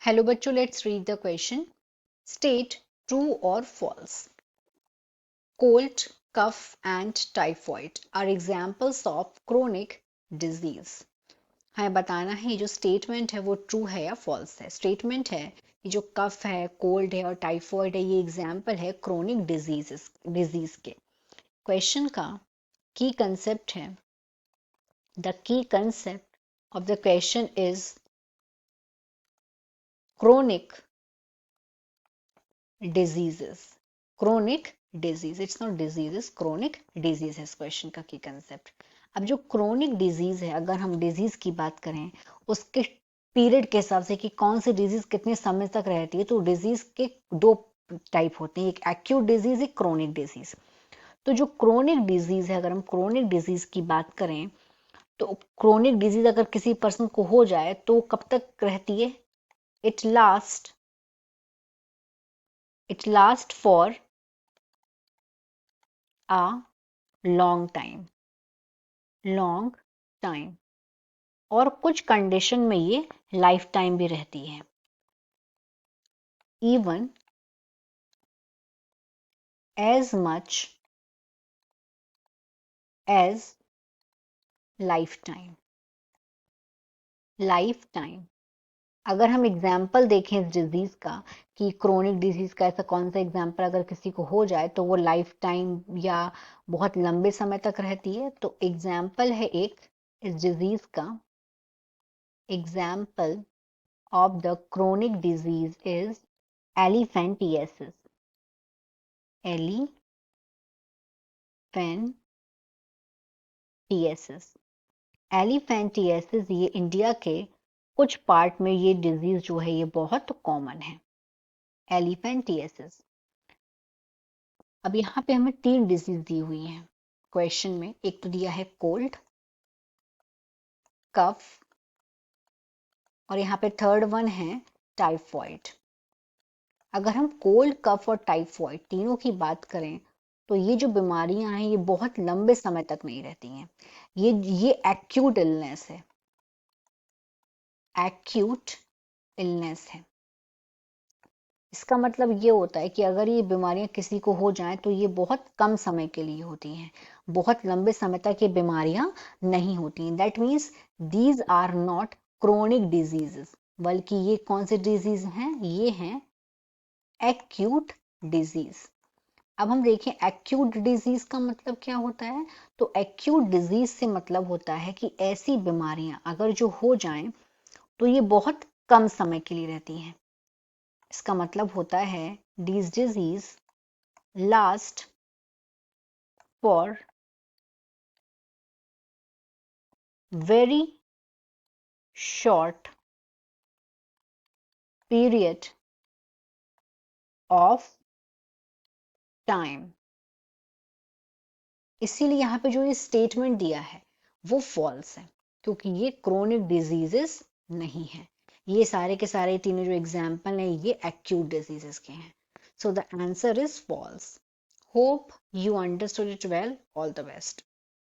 Hello बच्चों, let's read the question. State true और false. Cold, cough and typhoid are examples of chronic disease. हमें बताना है ये जो स्टेटमेंट है वो ट्रू है या फॉल्स है. स्टेटमेंट है ये जो कफ है, कोल्ड है और टाइफॉइड है, ये एग्जाम्पल है क्रोनिक डिजीज के. क्वेश्चन का की कंसेप्ट है, the key concept of the question is chronic diseases. Chronic disease, it's not diseases, chronic disease है इस क्वेश्चन का की कंसेप्ट. अब जो क्रोनिक डिजीज है, अगर हम डिजीज की बात करें उसके पीरियड के हिसाब से कि कौन सी डिजीज कितने समय तक रहती है, तो डिजीज के दो टाइप होते हैं, एक एक्यूट डिजीज, एक क्रोनिक डिजीज. तो जो क्रोनिक डिजीज है, अगर हम क्रोनिक डिजीज की बात करें तो क्रोनिक डिजीज अगर किसी पर्सन को हो जाए तो कब तक रहती है? It last for a long time और कुछ कंडीशन में ये लाइफ टाइम भी रहती है. Even as much as life time. अगर हम एग्जाम्पल देखें इस डिजीज का कि क्रोनिक डिजीज का ऐसा कौन सा एग्जाम्पल अगर किसी को हो जाए तो वो लाइफ टाइम या बहुत लंबे समय तक रहती है, तो एग्जाम्पल है एक इस डिजीज का. Example of the chronic disease is elephantiasis. Elephantiasis ये इंडिया के कुछ पार्ट में ये डिजीज जो है ये बहुत कॉमन है. एलिफेंटियासिस. अब यहाँ पे हमें 3 डिजीज दी हुई हैं क्वेश्चन में. एक तो दिया है कोल्ड, कफ और यहाँ पे थर्ड वन है टाइफॉइड. अगर हम कोल्ड, कफ और टाइफॉइड तीनों की बात करें तो ये जो बीमारियां हैं ये बहुत लंबे समय तक नहीं रहती हैं. ये एक्यूट इलनेस है. एक्यूट इलनेस है. इसका मतलब ये होता है कि अगर ये बीमारियां किसी को हो जाएं तो ये बहुत कम समय के लिए होती हैं, बहुत लंबे समय तक ये बीमारियां नहीं होती हैं. That means these are not chronic diseases, बल्कि ये कौन से डिजीज हैं? ये हैं एक्यूट डिजीज. अब हम देखें एक्यूट डिजीज का मतलब क्या होता है. तो एक्यूट डिजीज से मतलब होता है कि ऐसी बीमारियां अगर जो हो जाएं तो ये बहुत कम समय के लिए रहती हैं. इसका मतलब होता है this disease last for very short period of time. इसीलिए यहाँ पे जो ये स्टेटमेंट दिया है वो फॉल्स है, क्योंकि ये क्रोनिक डिजीजेस नहीं है. ये सारे के सारे तीनों जो एग्जाम्पल हैं ये एक्यूट डिजीजेस के हैं. So the answer is false. Hope you understood it well. All the best.